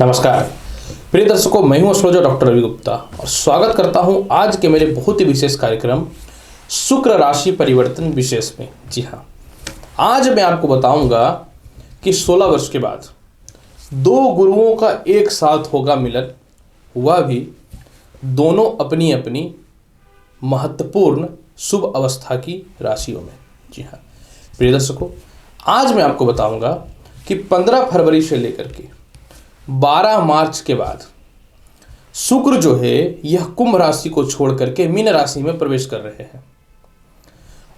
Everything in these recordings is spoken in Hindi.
नमस्कार प्रिय दर्शकों, मैं हूं एस्ट्रोलॉजर डॉक्टर रवि गुप्ता और स्वागत करता हूं आज के मेरे बहुत ही विशेष कार्यक्रम शुक्र राशि परिवर्तन विशेष में। जी हां, आज मैं आपको बताऊंगा कि 16 वर्ष के बाद दो गुरुओं का एक साथ होगा मिलन, वह भी दोनों अपनी अपनी महत्वपूर्ण शुभ अवस्था की राशियों में। जी हाँ प्रिय दर्शकों, आज मैं आपको बताऊंगा कि 15 फरवरी से लेकर के 12 मार्च के बाद शुक्र जो है यह कुंभ राशि को छोड़ करके मीन राशि में प्रवेश कर रहे हैं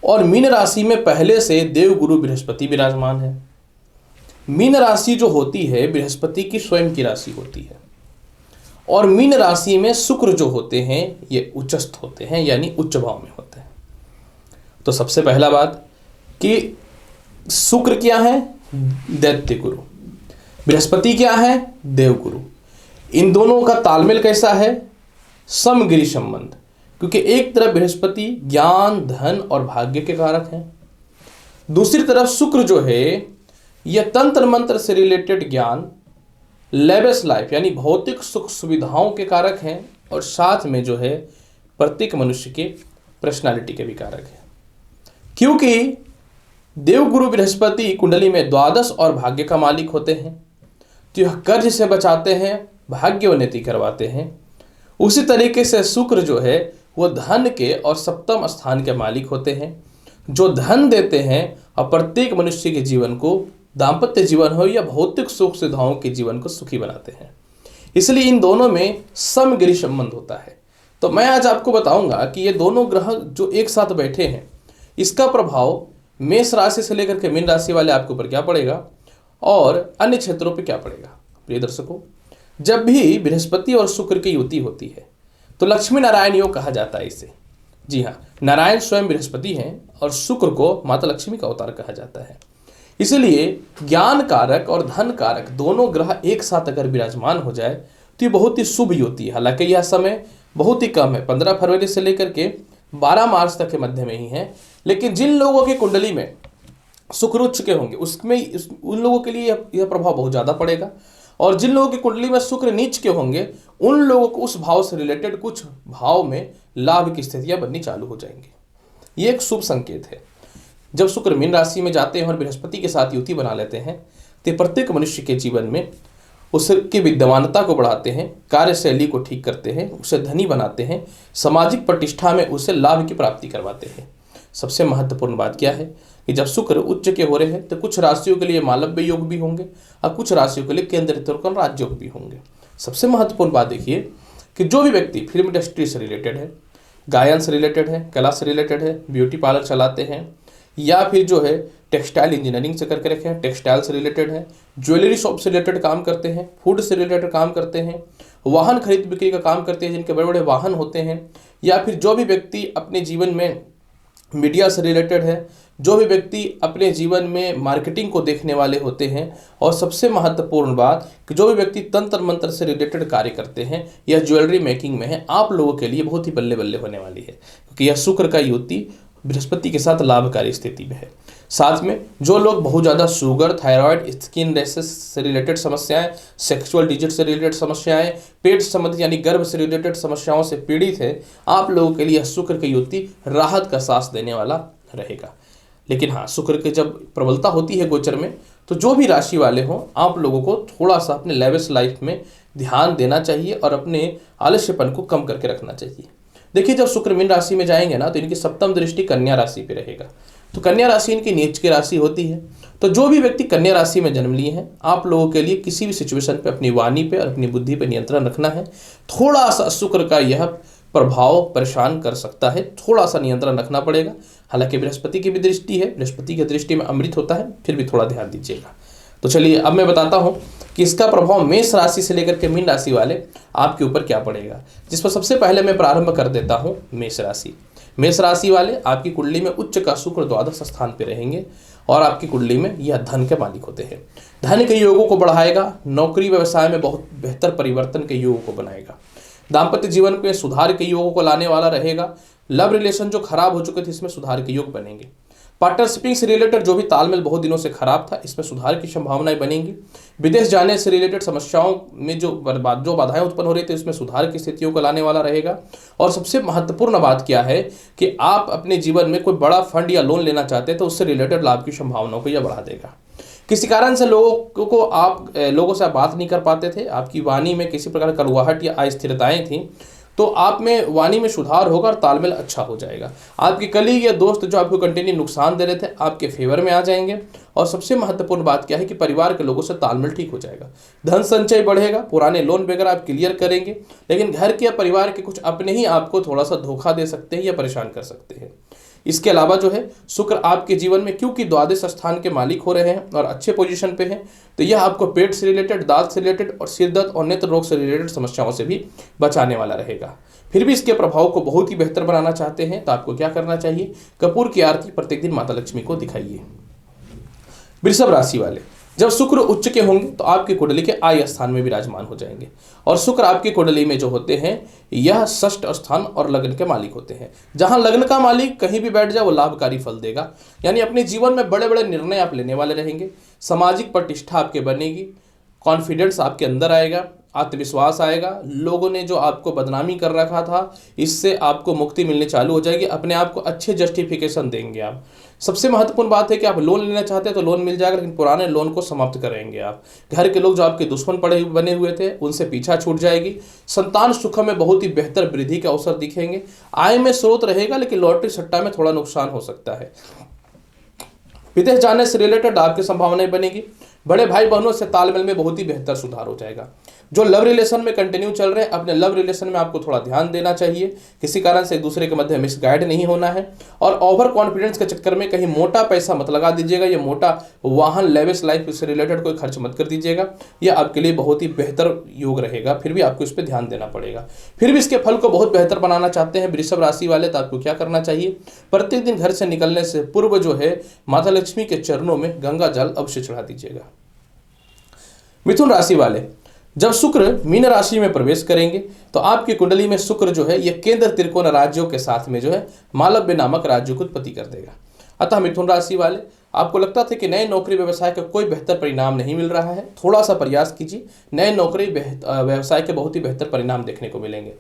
और मीन राशि में पहले से देवगुरु बृहस्पति विराजमान है। मीन राशि जो होती है बृहस्पति की स्वयं की राशि होती है और मीन राशि में शुक्र जो होते हैं ये उच्चस्थ होते हैं, यानी उच्च भाव में होते हैं। तो सबसे पहला बात कि शुक्र क्या है? दैत्य गुरु। बृहस्पति क्या है? देवगुरु। इन दोनों का तालमेल कैसा है? समगिरी संबंध, क्योंकि एक तरफ बृहस्पति ज्ञान, धन और भाग्य के कारक हैं, दूसरी तरफ शुक्र जो है यह तंत्र मंत्र से रिलेटेड ज्ञान, लेविश लाइफ यानी भौतिक सुख सुविधाओं के कारक हैं और साथ में जो है प्रत्येक मनुष्य के पर्सनालिटी के भी कारक है। क्योंकि देवगुरु बृहस्पति कुंडली में द्वादश और भाग्य का मालिक होते हैं, तो यह कर्ज से बचाते हैं, भाग्योन्नति करवाते हैं। उसी तरीके से शुक्र जो है वह धन के और सप्तम स्थान के मालिक होते हैं, जो धन देते हैं और प्रत्येक मनुष्य के जीवन को, दाम्पत्य जीवन हो या भौतिक सुख सुविधाओं के जीवन को सुखी बनाते हैं। इसलिए इन दोनों में समगिरी संबंध होता है। तो मैं आज आपको बताऊंगा कि ये दोनों ग्रह जो एक साथ बैठे हैं, इसका प्रभाव मेष राशि से लेकर के मीन राशि वाले आपके ऊपर क्या पड़ेगा और अन्य क्षेत्रों पे क्या पड़ेगा। प्रिय दर्शकों, जब भी बृहस्पति और शुक्र की युति होती है तो लक्ष्मी नारायण योग कहा जाता है इसे। जी हाँ, नारायण स्वयं बृहस्पति हैं और शुक्र को माता लक्ष्मी का अवतार कहा जाता है। इसलिए ज्ञान कारक और धन कारक दोनों ग्रह एक साथ अगर विराजमान हो जाए तो ये बहुत ही शुभ युति है। हालांकि यह समय बहुत ही कम है, 15 फरवरी से लेकर के 12 मार्च तक के मध्य में ही है, लेकिन जिन लोगों की कुंडली में शुक्र उच्च के होंगे उसमें उन लोगों के लिए यह प्रभाव बहुत ज़्यादा पड़ेगा, और जिन लोगों की कुंडली में शुक्र नीच के होंगे उन लोगों को उस भाव से रिलेटेड कुछ भाव में लाभ की स्थितियां बननी चालू हो जाएंगी। ये एक शुभ संकेत है। जब शुक्र मीन राशि में जाते हैं और बृहस्पति के साथ युति बना लेते हैं तो प्रत्येक मनुष्य के जीवन में उसकी विद्यमानता को बढ़ाते हैं, कार्यशैली को ठीक करते हैं, उसे धनी बनाते हैं, सामाजिक प्रतिष्ठा में उसे लाभ की प्राप्ति करवाते हैं। सबसे महत्वपूर्ण बात क्या है कि जब शुक्र उच्च के हो रहे हैं तो कुछ राशियों के लिए मालव्य योग भी होंगे और कुछ राशियों के लिए केंद्रित होकर राज योग भी होंगे। सबसे महत्वपूर्ण बात देखिए कि जो भी व्यक्ति फिल्म इंडस्ट्री से रिलेटेड है, गायन से रिलेटेड है, कला से रिलेटेड है, ब्यूटी पार्लर चलाते हैं, या फिर जो है टेक्सटाइल इंजीनियरिंग से करके रखे हैं, टेक्सटाइल से रिलेटेड है, ज्वेलरी शॉप से रिलेटेड काम करते हैं, फूड से रिलेटेड काम करते हैं, वाहन खरीद बिक्री का काम करते हैं जिनके बड़े बड़े वाहन होते हैं, या फिर जो भी व्यक्ति अपने जीवन में मीडिया से रिलेटेड है, जो भी व्यक्ति अपने जीवन में मार्केटिंग को देखने वाले होते हैं, और सबसे महत्वपूर्ण बात कि जो भी व्यक्ति तंत्र मंत्र से रिलेटेड कार्य करते हैं या ज्वेलरी मेकिंग में है, आप लोगों के लिए बहुत ही बल्ले बल्ले होने वाली है, क्योंकि यह शुक्र का युति बृहस्पति के साथ लाभकारी स्थिति में है। साथ में जो लोग बहुत ज़्यादा शुगर, थायराइड, स्किन रैशेस से रिलेटेड समस्याएं, सेक्सुअल डिजीज से रिलेटेड समस्याएं, पेट संबंधी यानी गर्भ से रिलेटेड समस्याओं से पीड़ित है, आप लोगों के लिए शुक्र की युति राहत का सांस देने वाला रहेगा। लेकिन हाँ, शुक्र की जब प्रबलता होती है गोचर में तो जो भी राशि वाले हों, आप लोगों को थोड़ा सा अपने लेविश लाइफ में ध्यान देना चाहिए और अपने आलस्यपन को कम करके रखना चाहिए। देखिए, जब शुक्र मीन राशि में जाएंगे ना तो इनकी सप्तम दृष्टि कन्या राशि पे रहेगा, तो कन्या राशि इनकी नीच की राशि होती है। तो जो भी व्यक्ति कन्या राशि में जन्म लिए हैं, आप लोगों के लिए किसी भी सिचुएशन पे अपनी वाणी पे और अपनी बुद्धि पे नियंत्रण रखना है। थोड़ा सा शुक्र का यह प्रभाव परेशान कर सकता है, थोड़ा सा नियंत्रण रखना पड़ेगा। हालांकि बृहस्पति की भी दृष्टि है, बृहस्पति की दृष्टि में अमृत होता है, फिर भी थोड़ा ध्यान दीजिएगा। तो चलिए अब मैं बताता हूं कि इसका प्रभाव मेष राशि से लेकर के मीन राशि वाले आपके ऊपर क्या पड़ेगा, जिस पर सबसे पहले मैं प्रारंभ कर देता हूं मेष राशि। मेष राशि वाले आपकी कुंडली में उच्च का शुक्र द्वादश स्थान पे रहेंगे और आपकी कुंडली में यह धन के मालिक होते हैं। धन के योगों को बढ़ाएगा, नौकरी व्यवसाय में बहुत बेहतर परिवर्तन के योगों को बनाएगा, दाम्पत्य जीवन में सुधार के योगों को लाने वाला रहेगा, लव रिलेशन जो खराब हो चुके थे इसमें सुधार के योग बनेंगे। पार्टनरशिपिंग से रिलेटेड जो भी तालमेल बहुत दिनों से खराब था, इसमें सुधार की संभावनाएं बनेंगी। विदेश जाने से रिलेटेड समस्याओं में जो बाधाएं उत्पन्न हो रही थी, उसमें सुधार की स्थितियों को लाने वाला रहेगा। और सबसे महत्वपूर्ण बात क्या है कि आप अपने जीवन में कोई बड़ा फंड या लोन लेना चाहते हैं तो उससे रिलेटेड लाभ की संभावनाओं को यह बढ़ा देगा। किसी कारण से लोगों से आप बात नहीं कर पाते थे, आपकी वाणी में किसी प्रकार कड़वाहट या अस्थिरताएं थी, तो आप में वाणी में सुधार होगा और तालमेल अच्छा हो जाएगा। आपके कलीग या दोस्त जो आपको कंटिन्यू नुकसान दे रहे थे, आपके फेवर में आ जाएंगे। और सबसे महत्वपूर्ण बात क्या है कि परिवार के लोगों से तालमेल ठीक हो जाएगा। धन संचय बढ़ेगा, पुराने लोन वगैरह आप क्लियर करेंगे, लेकिन घर के या परिवार के कुछ अपने ही आपको थोड़ा सा धोखा दे सकते हैं या परेशान कर सकते हैं। इसके अलावा जो है शुक्र आपके जीवन में क्योंकि द्वादश स्थान के मालिक हो रहे हैं और अच्छे पोजीशन पे हैं, तो यह आपको पेट से रिलेटेड, दांत से रिलेटेड और सिर दर्द और नेत्र रोग से रिलेटेड समस्याओं से भी बचाने वाला रहेगा। फिर भी इसके प्रभाव को बहुत ही बेहतर बनाना चाहते हैं तो आपको क्या करना चाहिए? कपूर की आरती प्रत्येक दिन माता लक्ष्मी को दिखाइए। वृषभ राशि वाले, जब शुक्र उच्च के होंगे तो आपकी कुंडली के आय स्थान में विराजमान हो जाएंगे। और शुक्र आपकी कुंडली में जो होते हैं यह षष्ठ स्थान और लग्न के मालिक होते हैं। जहां लग्न का मालिक कहीं भी बैठ जाए वो लाभकारी फल देगा, यानी अपने जीवन में बड़े बड़े निर्णय आप लेने वाले रहेंगे। सामाजिक प्रतिष्ठा आपके बनेगी, कॉन्फिडेंस आपके अंदर आएगा, आत्मविश्वास आएगा। लोगों ने जो आपको बदनामी कर रखा था इससे आपको मुक्ति मिलने चालू हो जाएगी। अपने आप को अच्छे जस्टिफिकेशन देंगे आप। सबसे महत्वपूर्ण बात है कि आप लोन लेना चाहते हैं तो लोन मिल जाएगा, लेकिन पुराने लोन को समाप्त करेंगे आप। घर के लोग जो आपके दुश्मन बने हुए थे उनसे पीछा छूट जाएगी। संतान सुख में बहुत ही बेहतर वृद्धि के अवसर दिखेंगे। आय में स्रोत रहेगा, लेकिन लॉटरी सट्टा में थोड़ा नुकसान हो सकता है। विदेश जाने से रिलेटेड आपकी संभावनाएं बनेगी। बड़े भाई बहनों से तालमेल में बहुत ही बेहतर सुधार हो जाएगा। जो लव रिलेशन में कंटिन्यू चल रहे हैं, अपने लव रिलेशन में आपको थोड़ा ध्यान देना चाहिए। किसी कारण से एक दूसरे के मध्य मिसगाइड नहीं होना है। और ओवर कॉन्फिडेंस के चक्कर में कहीं मोटा पैसा मत लगा दीजिएगा, या मोटा वाहन, लेविश लाइफ से रिलेटेड कोई खर्च मत कर दीजिएगा। यह आपके लिए बहुत ही बेहतर योग रहेगा, फिर भी आपको इस पर ध्यान देना पड़ेगा। फिर भी इसके फल को बहुत बेहतर बनाना चाहते हैं वृषभ राशि वाले, तो आपको क्या करना चाहिए? प्रत्येक दिन घर से निकलने से पूर्व जो है माता लक्ष्मी के चरणों में गंगा जल अवश्य चढ़ा दीजिएगा। मिथुन राशि वाले, जब शुक्र मीन राशि में प्रवेश करेंगे तो आपकी कुंडली में शुक्र जो है यह केंद्र त्रिकोण राज्यों के साथ में जो है मालव्य नामक राज्य को उत्पत्ति कर देगा। अतः मिथुन राशि वाले, आपको लगता था कि नए नौकरी व्यवसाय का कोई बेहतर परिणाम नहीं मिल रहा है, थोड़ा सा प्रयास कीजिए, नए नौकरी व्यवसाय के बहुत ही बेहतर परिणाम देखने को मिलेंगे।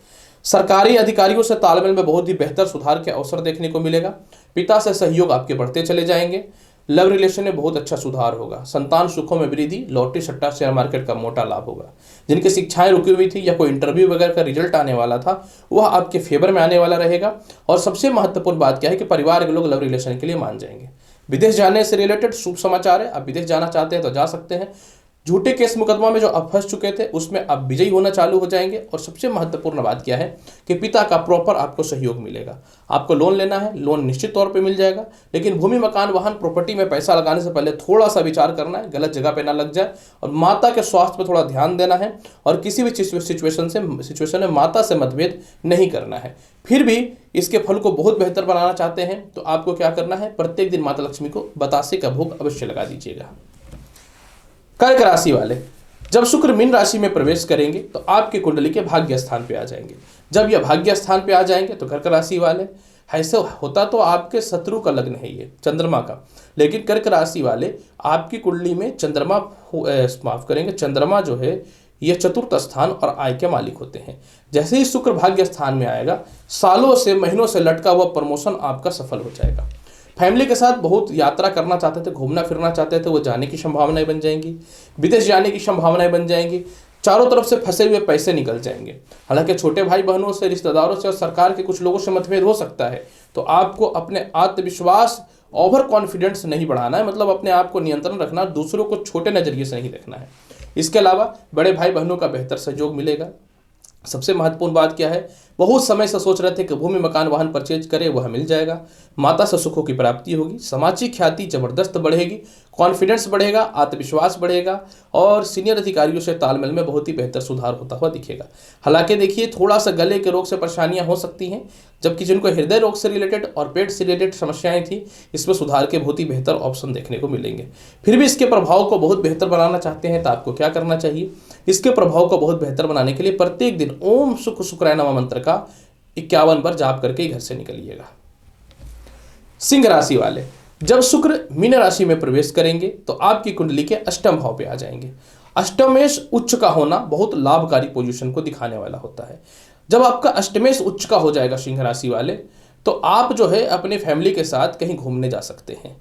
सरकारी अधिकारियों से तालमेल में बहुत ही बेहतर सुधार के अवसर देखने को मिलेगा। पिता से सहयोग आपके बढ़ते चले जाएंगे। लव रिलेशन में बहुत अच्छा सुधार होगा। संतान सुखों में वृद्धि, लॉटरी सट्टा शेयर मार्केट का मोटा लाभ होगा। जिनकी शिक्षाएं रुकी हुई थी या कोई इंटरव्यू वगैरह का रिजल्ट आने वाला था वह आपके फेवर में आने वाला रहेगा। और सबसे महत्वपूर्ण बात क्या है कि परिवार के लोग लव रिलेशन के लिए मान जाएंगे। विदेश जाने से रिलेटेड शुभ समाचार है। आप विदेश जाना चाहते हैं तो जा सकते हैं। झूठे केस मुकदमा में जो आप फंस चुके थे उसमें आप विजयी होना चालू हो जाएंगे। और सबसे महत्वपूर्ण बात क्या है कि पिता का प्रॉपर आपको सहयोग मिलेगा। आपको लोन लेना है, लोन निश्चित तौर पे मिल जाएगा, लेकिन भूमि, मकान, वाहन, प्रॉपर्टी में पैसा लगाने से पहले थोड़ा सा विचार करना है, गलत जगह पे ना लग जाए। और माता के स्वास्थ्य पर थोड़ा ध्यान देना है और किसी भी सिचुएशन में माता से मतभेद नहीं करना है। फिर भी इसके फल को बहुत बेहतर बनाना चाहते हैं तो आपको क्या करना है? प्रत्येक दिन माता लक्ष्मी को बतासे का भोग अवश्य लगा दीजिएगा। कर्क राशि वाले, जब शुक्र मीन राशि में प्रवेश करेंगे तो आपके कुंडली के भाग्य स्थान पे आ जाएंगे। जब यह भाग्य स्थान पे आ जाएंगे तो कर्क राशि वाले, ऐसे होता तो आपके शत्रु का लग्न है ये, चंद्रमा का, लेकिन कर्क राशि वाले आपकी कुंडली में चंद्रमा जो है यह चतुर्थ स्थान और आय के मालिक होते हैं। जैसे ही शुक्र भाग्य स्थान में आएगा, सालों से महीनों से लटका हुआ प्रमोशन आपका सफल हो जाएगा। फैमिली के साथ बहुत यात्रा करना चाहते थे, घूमना फिरना चाहते थे, वो जाने की संभावनाएं बन जाएंगी। विदेश जाने की संभावनाएं बन जाएंगी। चारों तरफ से फंसे हुए पैसे निकल जाएंगे। हालांकि छोटे भाई बहनों से, रिश्तेदारों से और सरकार के कुछ लोगों से मतभेद हो सकता है, तो आपको अपने आत्मविश्वास, ओवर कॉन्फिडेंस नहीं बढ़ाना है, मतलब अपने आप को नियंत्रण रखना, दूसरों को छोटे नजरिए से नहीं देखना है। इसके अलावा बड़े भाई बहनों का बेहतर सहयोग मिलेगा। सबसे महत्वपूर्ण बात क्या है? बहुत समय से सोच रहे थे कि भूमि, मकान, वाहन परचेज करें, वह मिल जाएगा। माता से सुखों की प्राप्ति होगी। सामाजिक ख्याति जबरदस्त बढ़ेगी, कॉन्फिडेंस बढ़ेगा, आत्मविश्वास बढ़ेगा और सीनियर अधिकारियों से तालमेल में बहुत ही बेहतर सुधार होता हुआ दिखेगा। हालांकि देखिए, थोड़ा सा गले के रोग से परेशानियां हो सकती हैं, जबकि जिनको हृदय रोग से रिलेटेड और पेट से रिलेटेड समस्याएं थी, इसमें सुधार के बहुत ही बेहतर ऑप्शन देखने को मिलेंगे। फिर भी इसके प्रभाव को बहुत बेहतर बनाना चाहते हैं तो आपको क्या करना चाहिए? इसके प्रभाव को बहुत बेहतर बनाने के लिए प्रत्येक दिन ओम सुख शुक्राय नमः मंत्र का 51 बार जाप करके ही घर से निकलिएगा। सिंह राशि वाले, जब शुक्र मीन राशि में प्रवेश करेंगे तो आपकी कुंडली के अष्टम भाव पे आ जाएंगे। अष्टमेश उच्च का होना बहुत लाभकारी पोजीशन को दिखाने वाला होता है। जब आपका अष्टमेश उच्च का हो जाएगा सिंह राशि वाले, तो आप जो है अपने फैमिली के साथ कहीं घूमने जा सकते हैं,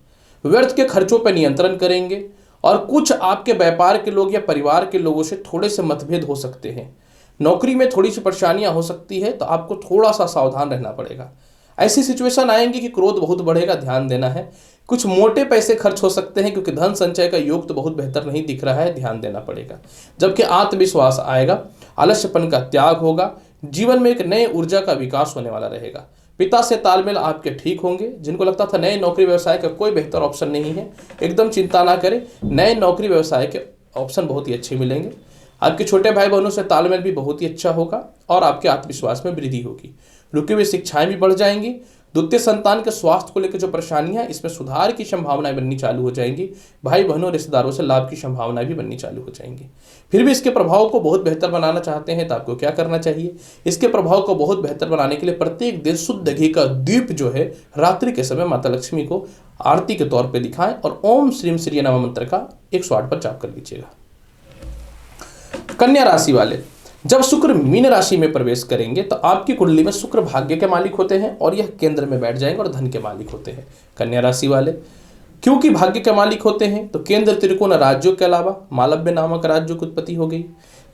व्यर्थ के खर्चों पर नियंत्रण करेंगे और कुछ आपके व्यापार के लोग या परिवार के लोगों से थोड़े से मतभेद हो सकते हैं। नौकरी में थोड़ी सी परेशानियां हो सकती है, तो आपको थोड़ा सा सावधान रहना पड़ेगा। ऐसी सिचुएशन आएंगी कि क्रोध बहुत बढ़ेगा, ध्यान देना है। कुछ मोटे पैसे खर्च हो सकते हैं क्योंकि धन संचय का योग तो बहुत बेहतर नहीं दिख रहा है, ध्यान देना पड़ेगा। जबकि आत्मविश्वास आएगा, आलस्यपन का त्याग होगा, जीवन में एक नए ऊर्जा का विकास होने वाला रहेगा। पिता से तालमेल आपके ठीक होंगे। जिनको लगता था नए नौकरी व्यवसाय का कोई बेहतर ऑप्शन नहीं है, एकदम चिंता ना करें, नए नौकरी व्यवसाय के ऑप्शन बहुत ही अच्छे मिलेंगे। आपके छोटे भाई बहनों से तालमेल भी बहुत ही अच्छा होगा और आपके आत्मविश्वास में वृद्धि होगी। रुकी हुई शिक्षाएं भी बढ़ जाएंगी। द्वितीय संतान के स्वास्थ्य को लेकर जो परेशानियां, इसमें सुधार की संभावनाएं बननी चालू हो जाएंगी। भाई बहनों रिश्तेदारों से लाभ की संभावनाएं भी बननी चालू हो जाएंगी। फिर भी इसके प्रभाव को बहुत बेहतर बनाना चाहते हैं तो आपको क्या करना चाहिए? इसके प्रभाव को बहुत बेहतर बनाने के लिए प्रत्येक दिन शुद्ध घी का दीप जो है रात्रि के समय माता लक्ष्मी को आरती के तौर पर दिखाएं और ओम श्रीम श्री नमः मंत्र का 108 पर जाप कर लीजिएगा। कन्या राशि वाले, जब शुक्र मीन राशि में प्रवेश करेंगे तो आपकी कुंडली में शुक्र भाग्य के मालिक होते हैं और यह केंद्र में बैठ जाएंगे और धन के मालिक होते हैं। कन्या राशि वाले क्योंकि भाग्य के मालिक होते हैं तो केंद्र त्रिकोण राज्यों के अलावा मालव्य नामक राज्यों की उत्पत्ति हो गई,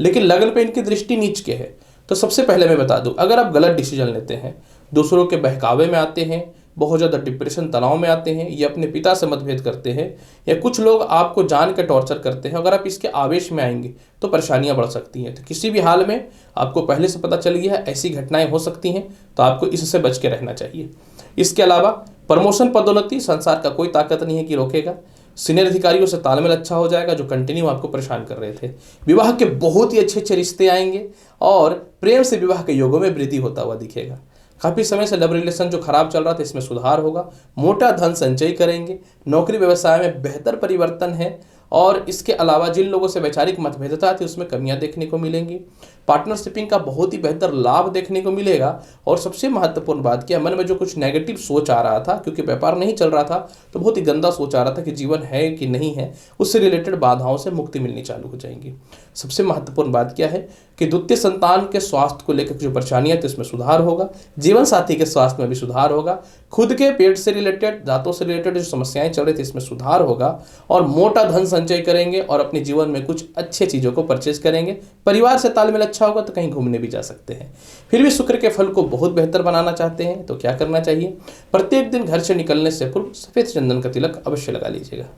लेकिन लग्न पे इनकी दृष्टि नीच के है। तो सबसे पहले मैं बता दूं, अगर आप गलत डिसीजन लेते हैं, दूसरों के बहकावे में आते हैं, बहुत ज़्यादा डिप्रेशन तनाव में आते हैं, या अपने पिता से मतभेद करते हैं, या कुछ लोग आपको जान के टॉर्चर करते हैं, अगर आप इसके आवेश में आएंगे तो परेशानियां बढ़ सकती हैं। तो किसी भी हाल में आपको पहले से पता चल गया है ऐसी घटनाएं हो सकती हैं, तो आपको इससे बच के रहना चाहिए। इसके अलावा प्रमोशन पदोन्नति संसार का कोई ताकत नहीं है कि रोकेगा। सीनियर अधिकारियों से तालमेल अच्छा हो जाएगा जो कंटिन्यू आपको परेशान कर रहे थे। विवाह के बहुत ही अच्छे अच्छे रिश्ते आएंगे और प्रेम से विवाह के योगों में वृद्धि होता हुआ दिखेगा। काफ़ी समय से लव रिलेशन जो खराब चल रहा था इसमें सुधार होगा। मोटा धन संचय करेंगे। नौकरी व्यवसाय में बेहतर परिवर्तन है और इसके अलावा जिन लोगों से वैचारिक मतभेदता थी उसमें कमियां देखने को मिलेंगी। पार्टनरशिपिंग का बहुत ही बेहतर लाभ देखने को मिलेगा। और सबसे महत्वपूर्ण बात क्या, मन में जो कुछ नेगेटिव सोच आ रहा था, क्योंकि व्यापार नहीं चल रहा था तो बहुत ही गंदा सोच आ रहा था कि जीवन है कि नहीं है, उससे रिलेटेड बाधाओं से मुक्ति मिलनी चालू हो जाएंगी। सबसे महत्वपूर्ण बात क्या है कि द्वितीय संतान के स्वास्थ्य को लेकर जो परेशानियां थी इसमें सुधार होगा। जीवन साथी के स्वास्थ्य में भी सुधार होगा। खुद के पेट से रिलेटेड, दांतों से रिलेटेड जो समस्याएं चल रही थी इसमें सुधार होगा। और मोटा धन संचय करेंगे और अपने जीवन में कुछ अच्छे चीज़ों को परचेज करेंगे। परिवार से तालमेल अच्छा होगा तो कहीं घूमने भी जा सकते हैं। फिर भी शुक्र के फल को बहुत बेहतर बनाना चाहते हैं तो क्या करना चाहिए? प्रत्येक दिन घर से निकलने से पूर्व सफेद चंदन का तिलक अवश्य लगा लीजिएगा।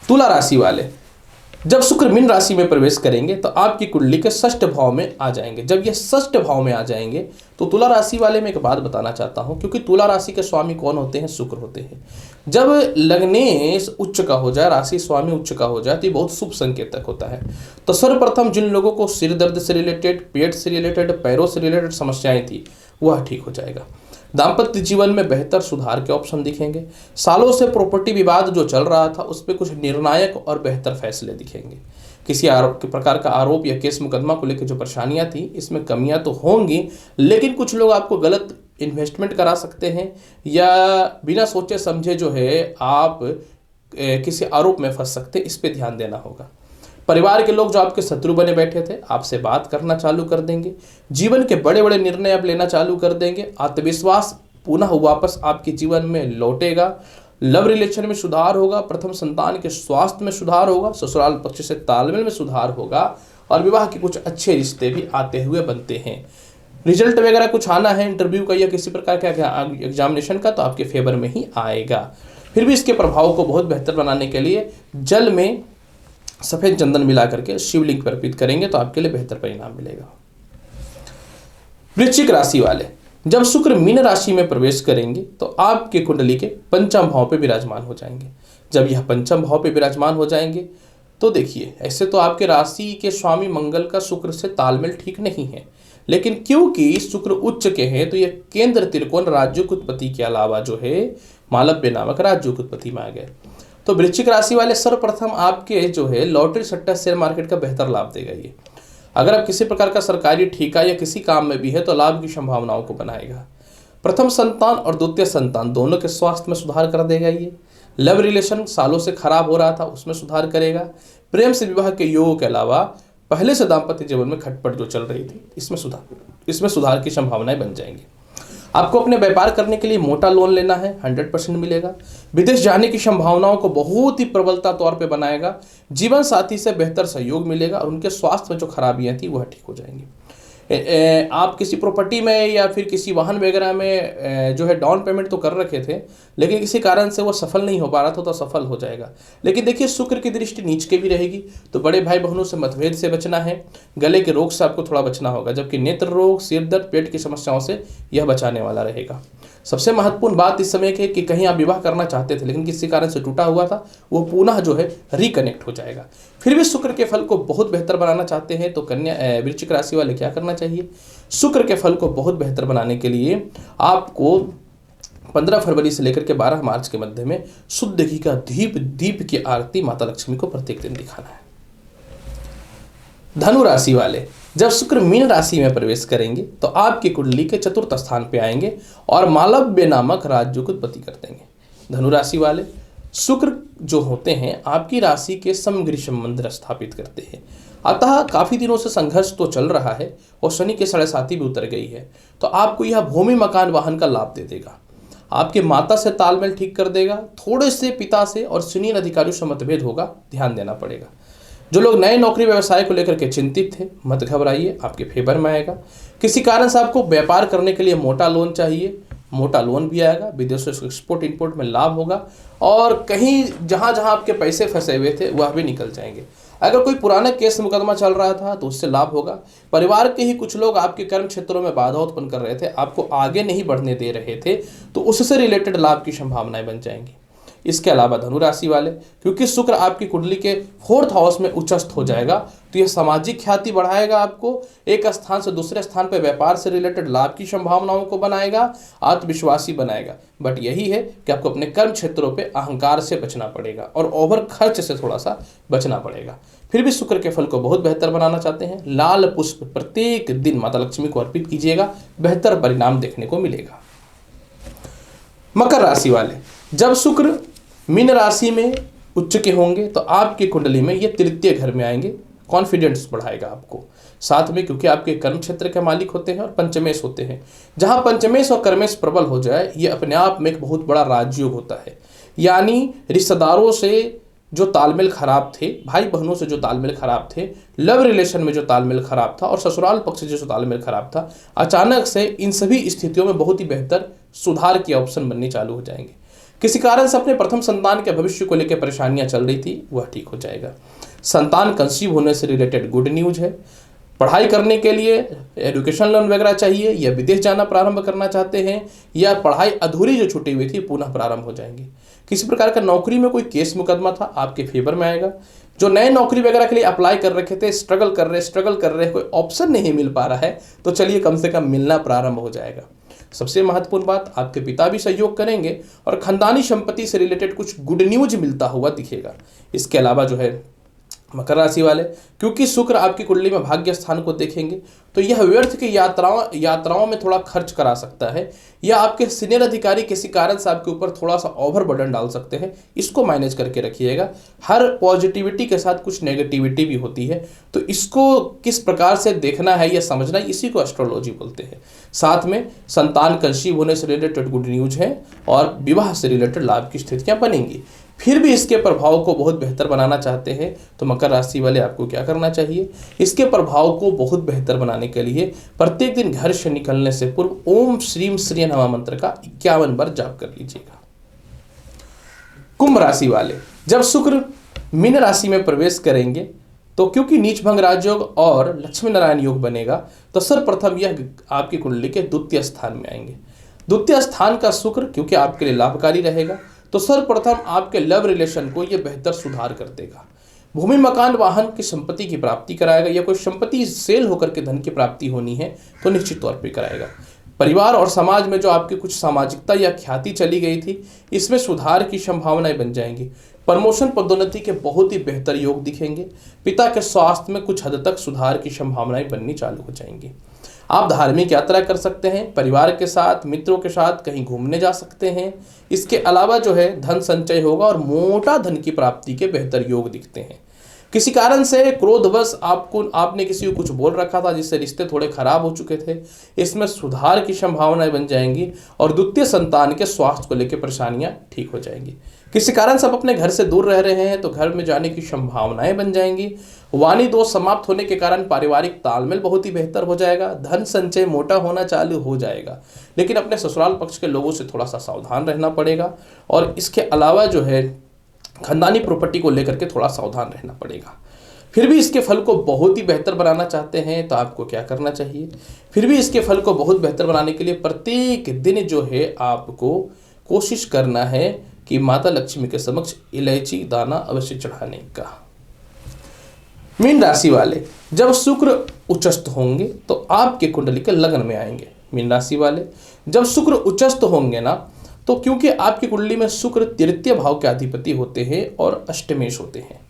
तुला राशि वाले, जब शुक्र मीन राशि में प्रवेश करेंगे तो आपकी कुंडली के षष्ठ भाव में आ जाएंगे। जब ये षष्ठ भाव में आ जाएंगे तो तुला राशि वाले में एक बात बताना चाहता हूं, क्योंकि तुला राशि के स्वामी कौन होते हैं? शुक्र होते हैं। जब लग्नेश उच्च का हो जाए, राशि स्वामी उच्च का हो जाए तो ये बहुत शुभ संकेतक होता है। तो सर्वप्रथम जिन लोगों को सिर दर्द से रिलेटेड, पेट से रिलेटेड, पैरों से रिलेटेड समस्याएं थी वह ठीक हो जाएगा। दाम्पत्य जीवन में बेहतर सुधार के ऑप्शन दिखेंगे। सालों से प्रॉपर्टी विवाद जो चल रहा था उस पर कुछ निर्णायक और बेहतर फैसले दिखेंगे। किसी प्रकार का आरोप या केस मुकदमा को लेकर जो परेशानियां थी इसमें कमियां तो होंगी, लेकिन कुछ लोग आपको गलत इन्वेस्टमेंट करा सकते हैं या बिना सोचे समझे जो है आप किसी आरोप में फंस सकते हैं। इस पर ध्यान देना होगा। परिवार के लोग जो आपके शत्रु बने बैठे थे आपसे बात करना चालू कर देंगे। जीवन के बड़े बड़े निर्णय आप लेना चालू कर देंगे। आत्मविश्वास पुनः वापस आपके जीवन में लौटेगा। लव रिलेशन में सुधार होगा। प्रथम संतान के स्वास्थ्य में सुधार होगा। ससुराल पक्ष से तालमेल में सुधार होगा और विवाह के कुछ अच्छे रिश्ते भी आते हुए बनते हैं। रिजल्ट वगैरह कुछ आना है इंटरव्यू का या किसी प्रकार का एग्जामिनेशन का तो आपके फेवर में ही आएगा। फिर भी इसके प्रभाव को बहुत बेहतर बनाने के लिए जल में सफेद चंदन मिला करके शिवलिंग पर अर्पित करेंगे तो आपके लिए बेहतर परिणाम मिलेगा। वृश्चिक राशि वाले, जब शुक्र मीन राशि में प्रवेश करेंगे तो आपके कुंडली के पंचम भाव पे विराजमान हो जाएंगे। जब यह पंचम भाव पे विराजमान हो जाएंगे तो देखिए, ऐसे तो आपके राशि के स्वामी मंगल का शुक्र से तालमेल ठीक नहीं है, लेकिन क्योंकि शुक्र उच्च के हैं तो यह केंद्र त्रिकोण राज्यों की उत्पत्ति के अलावा जो है मालव्य नामक राज्यों की उत्पत्ति में आ गए। तो वृश्चिक राशि वाले सर्वप्रथम आपके जो है लॉटरी सट्टा शेयर मार्केट का बेहतर लाभ देगा। ये अगर आप किसी प्रकार का सरकारी ठेका या किसी काम में भी है तो लाभ की संभावनाओं को बनाएगा। प्रथम संतान और द्वितीय संतान दोनों के स्वास्थ्य में सुधार कर देगा ये। लव रिलेशन सालों से खराब हो रहा था उसमें सुधार करेगा। प्रेम से विवाह के योगों के अलावा पहले से दाम्पत्य जीवन में खटपट जो चल रही थी इसमें सुधार की संभावनाएं बन जाएंगी। आपको अपने व्यापार करने के लिए मोटा लोन लेना है, 100% मिलेगा। विदेश जाने की संभावनाओं को बहुत ही प्रबलता तौर पे बनाएगा। जीवन साथी से बेहतर सहयोग मिलेगा और उनके स्वास्थ्य में जो खराबियां थी वह ठीक हो जाएंगी। आप किसी प्रॉपर्टी में या फिर किसी वाहन वगैरह में जो है डाउन पेमेंट तो कर रखे थे, लेकिन किसी कारण से वो सफल नहीं हो पा रहा था, तो सफल हो जाएगा। लेकिन देखिए शुक्र की दृष्टि नीच के भी रहेगी, तो बड़े भाई बहनों से मतभेद से बचना है। गले के रोग से आपको थोड़ा बचना होगा, जबकि नेत्र रोग, सिर दर्द, पेट की समस्याओं से यह बचाने वाला रहेगा। सबसे महत्वपूर्ण बात इस समय की कि कहीं आप विवाह करना चाहते थे लेकिन किसी कारण से टूटा हुआ था, वो पुनः जो है रिकनेक्ट हो जाएगा। फिर भी शुक्र के फल को बहुत बेहतर बनाना चाहते हैं तो वृश्चिक राशि वाले क्या करना चाहिए? शुक्र के फल को बहुत बेहतर बनाने के लिए आपको 15 फरवरी से लेकर के 12 मार्च के मध्य में शुद्ध घी का दीप की आरती माता लक्ष्मी को प्रत्येक दिन दिखाना है। धनु राशि वाले, जब शुक्र मीन राशि में प्रवेश करेंगे तो आपकी कुंडली के चतुर्थ स्थान पे आएंगे और मालव्य नामक राज्य की उत्पत्ति कर देंगे। धनु राशि वाले, शुक्र जो होते हैं आपकी राशि के समगृह संबंध स्थापित करते हैं, अतः काफी दिनों से संघर्ष तो चल रहा है और शनि के 7.5 भी उतर गई है, तो आपको यह भूमि मकान वाहन का लाभ दे देगा। आपके माता से तालमेल ठीक कर देगा। थोड़े से पिता से और सीनियर अधिकारियों से मतभेद होगा, ध्यान देना पड़ेगा। जो लोग नए नौकरी व्यवसाय को लेकर के चिंतित थे, मत घबराइए, आपके फेवर में आएगा। किसी कारण से आपको व्यापार करने के लिए मोटा लोन चाहिए, मोटा लोन भी आएगा। विदेशों से एक्सपोर्ट इंपोर्ट में लाभ होगा और कहीं जहां जहां आपके पैसे फंसे हुए थे वह भी निकल जाएंगे। अगर कोई पुराना केस मुकदमा चल रहा था तो उससे लाभ होगा। परिवार के ही कुछ लोग आपके कर्म क्षेत्रों में बाधा उत्पन्न कर रहे थे, आपको आगे नहीं बढ़ने दे रहे थे, तो उससे रिलेटेड लाभ की संभावनाएं बन जाएंगी। इसके अलावा धनु राशि वाले, क्योंकि शुक्र आपकी कुंडली के 4th हाउस में उच्चस्थ हो जाएगा तो यह सामाजिक ख्याति बढ़ाएगा, आपको एक स्थान से दूसरे स्थान पर व्यापार से रिलेटेड लाभ की संभावनाओं को बनाएगा, आत्मविश्वासी बनाएगा। बट यही है कि आपको अपने कर्म क्षेत्रों पे अहंकार से बचना पड़ेगा और ओवर खर्च से थोड़ा सा बचना पड़ेगा। फिर भी शुक्र के फल को बहुत बेहतर बनाना चाहते हैं, लाल पुष्प प्रत्येक दिन माता लक्ष्मी को अर्पित कीजिएगा, बेहतर परिणाम देखने को मिलेगा। मकर राशि वाले, जब शुक्र मीन राशि में उच्च के होंगे तो आपकी कुंडली में ये तृतीय घर में आएंगे, कॉन्फिडेंस बढ़ाएगा आपको। साथ में क्योंकि आपके कर्म क्षेत्र के मालिक होते हैं और पंचमेश होते हैं, जहां पंचमेश और कर्मेश प्रबल हो जाए ये अपने आप में एक बहुत बड़ा राजयोग होता है। यानी रिश्तेदारों से जो तालमेल खराब थे, भाई बहनों से जो तालमेल खराब थे, लव रिलेशन में जो तालमेल खराब था और ससुराल पक्ष से जो तालमेल खराब था, अचानक से इन सभी स्थितियों में बहुत ही बेहतर सुधार के ऑप्शन बनने चालू हो जाएंगे। किसी कारण से अपने प्रथम संतान के भविष्य को लेकर परेशानियां चल रही थी, वह ठीक हो जाएगा। संतान कंसीव होने से रिलेटेड गुड न्यूज है। पढ़ाई करने के लिए एजुकेशन लोन वगैरह चाहिए या विदेश जाना प्रारंभ करना चाहते हैं या पढ़ाई अधूरी जो छूटी हुई थी पुनः प्रारंभ हो जाएंगी। किसी प्रकार का नौकरी में कोई केस मुकदमा था, आपके फेवर में आएगा। जो नए नौकरी वगैरह के लिए अप्लाई कर रखे थे, स्ट्रगल कर रहे कोई ऑप्शन नहीं मिल पा रहा है, तो चलिए कम से कम मिलना प्रारंभ हो जाएगा। सबसे महत्वपूर्ण बात, आपके पिता भी सहयोग करेंगे और खानदानी संपत्ति से रिलेटेड कुछ गुड न्यूज मिलता हुआ दिखेगा। इसके अलावा जो है मकर राशि वाले, क्योंकि शुक्र आपकी कुंडली में भाग्य स्थान को देखेंगे तो यह व्यर्थ की यात्राओं में थोड़ा खर्च करा सकता है या आपके सीनियर अधिकारी किसी कारण से आपके ऊपर थोड़ा सा ओवर बर्डन डाल सकते हैं। इसको मैनेज करके रखिएगा। हर पॉजिटिविटी के साथ कुछ नेगेटिविटी भी होती है, तो इसको किस प्रकार से देखना है या समझना है, इसी को एस्ट्रोलॉजी बोलते हैं। साथ में संतान कंसीव होने से रिलेटेड गुड न्यूज है और विवाह से रिलेटेड लाभ की स्थितियां बनेंगी। फिर भी इसके प्रभाव को बहुत बेहतर बनाना चाहते हैं तो मकर राशि वाले आपको क्या करना चाहिए? इसके प्रभाव को बहुत बेहतर बनाने के लिए प्रत्येक दिन घर से निकलने से पूर्व ओम श्रीम श्री नमः मंत्र का 51 बार जाप कर लीजिएगा। कुंभ राशि वाले, जब शुक्र मीन राशि में प्रवेश करेंगे तो क्योंकि नीच भंग राजयोग और लक्ष्मी नारायण योग बनेगा तो सर्वप्रथम यह आपकी कुंडली के द्वितीय स्थान में आएंगे। द्वितीय स्थान का शुक्र क्योंकि आपके लिए लाभकारी रहेगा तो सर्वप्रथम आपके लव रिलेशन को यह बेहतर सुधार कर देगा। भूमि मकान वाहन की संपत्ति की प्राप्ति कराएगा या कोई संपत्ति सेल होकर के धन की प्राप्ति होनी है तो निश्चित तौर पर कराएगा। परिवार और समाज में जो आपकी कुछ सामाजिकता या ख्याति चली गई थी, इसमें सुधार की संभावनाएं बन जाएंगी। प्रमोशन पदोन्नति के बहुत ही बेहतर योग दिखेंगे। पिता के स्वास्थ्य में कुछ हद तक सुधार की संभावनाएं बननी चालू हो जाएंगी। आप धार्मिक यात्रा कर सकते हैं, परिवार के साथ, मित्रों के साथ कहीं घूमने जा सकते हैं। इसके अलावा जो है धन संचय होगा और मोटा धन की प्राप्ति के बेहतर योग दिखते हैं। किसी कारण से क्रोधवश आपने किसी को कुछ बोल रखा था जिससे रिश्ते थोड़े खराब हो चुके थे, इसमें सुधार की संभावनाएं बन जाएंगी और द्वितीय संतान के स्वास्थ्य को लेकर परेशानियां ठीक हो जाएंगी। किसी कारण से आप अपने घर से दूर रह रहे हैं तो घर में जाने की संभावनाएं बन जाएंगी। वाणी दोष समाप्त होने के कारण पारिवारिक तालमेल बहुत ही बेहतर हो जाएगा। धन संचय मोटा होना चालू हो जाएगा, लेकिन अपने ससुराल पक्ष के लोगों से थोड़ा सा सावधान रहना पड़ेगा। और इसके अलावा जो है खानदानी प्रॉपर्टी को लेकर के थोड़ा सावधान रहना पड़ेगा। फिर भी इसके फल को बहुत ही बेहतर बनाना चाहते हैं तो आपको क्या करना चाहिए? फिर भी इसके फल को बहुत बेहतर बनाने के लिए प्रत्येक दिन जो है आपको कोशिश करना है कि माता लक्ष्मी के समक्ष इलायची दाना अवश्य चढ़ाने का। मीन राशि वाले, जब शुक्र उच्चस्थ होंगे तो आपके कुंडली के लग्न में आएंगे। मीन राशि वाले, जब शुक्र उच्चस्थ होंगे ना, तो क्योंकि आपकी कुंडली में शुक्र तृतीय भाव के अधिपति होते हैं और अष्टमेश होते हैं,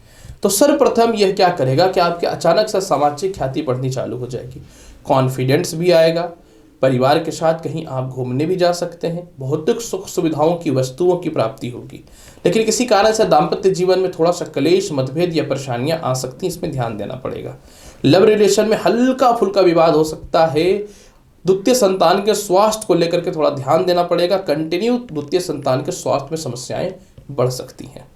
तो सर्वप्रथम यह क्या करेगा कि आपके अचानक से सामाजिक ख्याति बढ़नी चालू हो जाएगी। कॉन्फिडेंस भी आएगा। परिवार के साथ कहीं आप घूमने भी जा सकते हैं। भौतिक सुख सुविधाओं की वस्तुओं की प्राप्ति होगी, लेकिन किसी कारण से दाम्पत्य जीवन में थोड़ा सा क्लेश, मतभेद या परेशानियां आ सकती हैं, इसमें ध्यान देना पड़ेगा। लव रिलेशन में हल्का फुल्का विवाद हो सकता है। द्वितीय संतान के स्वास्थ्य को लेकर के थोड़ा ध्यान देना पड़ेगा। कंटिन्यू द्वितीय संतान के स्वास्थ्य में समस्याएं बढ़ सकती हैं।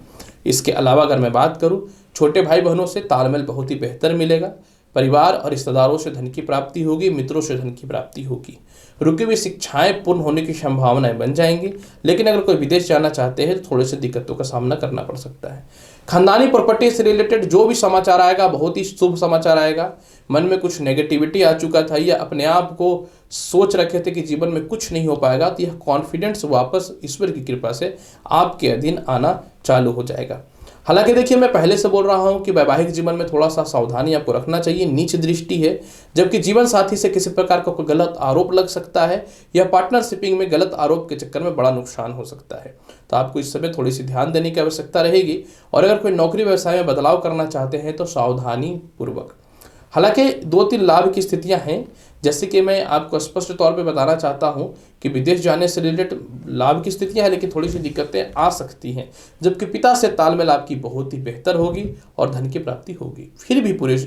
इसके अलावा अगर मैं बात करूं, छोटे भाई बहनों से तालमेल बहुत ही बेहतर मिलेगा। परिवार और रिश्तेदारों से धन की प्राप्ति होगी, मित्रों से धन की प्राप्ति होगी। रुकी हुई शिक्षाएं पूर्ण होने की संभावनाएं बन जाएंगी, लेकिन अगर कोई विदेश जाना चाहते हैं तो थोड़े से दिक्कतों का सामना करना पड़ सकता है। खानदानी प्रॉपर्टी से रिलेटेड जो भी समाचार आएगा बहुत ही शुभ समाचार आएगा। मन में कुछ नेगेटिविटी आ चुका था या अपने आप को सोच रखे थे कि जीवन में कुछ नहीं हो पाएगा, तो यह कॉन्फिडेंस वापस ईश्वर की कृपा से आपके अधीन आना चालू हो जाएगा। हालांकि देखिए, मैं पहले से बोल रहा हूं कि वैवाहिक जीवन में थोड़ा सा सावधानी आपको रखना चाहिए। नीच दृष्टि है, जबकि जीवन साथी से किसी प्रकार का कोई गलत आरोप लग सकता है या पार्टनरशिपिंग में गलत आरोप के चक्कर में बड़ा नुकसान हो सकता है, तो आपको इस समय थोड़ी सी ध्यान देने की आवश्यकता रहेगी। और अगर कोई नौकरी व्यवसाय में बदलाव करना चाहते हैं तो सावधानी पूर्वक। हालांकि 2-3 लाभ की स्थितियां हैं, जैसे कि मैं आपको स्पष्ट तौर पे बताना चाहता हूं कि विदेश जाने से रिलेटेड लाभ की स्थितियां हैं, लेकिन थोड़ी सी दिक्कतें आ सकती हैं। जबकि पिता से तालमेल आपकी बहुत ही बेहतर होगी और धन की प्राप्ति होगी। फिर भी पूरे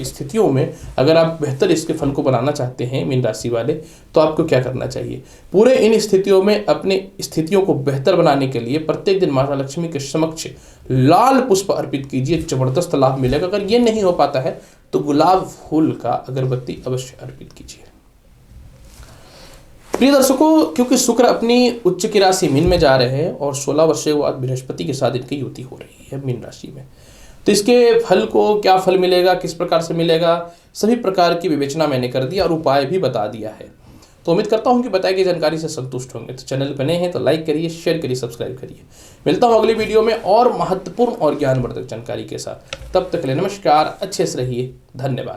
स्थितियों में अगर आप बेहतर इसके फल को बनाना चाहते हैं मीन राशि वाले, तो आपको क्या करना चाहिए? पूरे इन स्थितियों में अपनी स्थितियों को बेहतर बनाने के लिए प्रत्येक दिन माता लक्ष्मी के समक्ष लाल पुष्प अर्पित कीजिए, जबरदस्त लाभ मिलेगा। अगर ये नहीं हो पाता है तो गुलाब फूल का अगरबत्ती अवश्य अर्पित कीजिए। प्रिय दर्शकों, क्योंकि शुक्र अपनी उच्च की राशि मीन में जा रहे हैं और 16 वर्ष के बाद बृहस्पति के साथ इनकी युति हो रही है मीन राशि में, तो इसके फल को क्या फल मिलेगा, किस प्रकार से मिलेगा, सभी प्रकार की विवेचना मैंने कर दिया और उपाय भी बता दिया है। तो उम्मीद करता हूं कि बताई गई जानकारी से संतुष्ट होंगे। तो चैनल पर नए हैं तो लाइक करिए, शेयर करिए, सब्सक्राइब करिए। मिलता हूं अगली वीडियो में और महत्वपूर्ण और ज्ञानवर्धक जानकारी के साथ। तब तक के लिए नमस्कार, अच्छे से रहिए, धन्यवाद।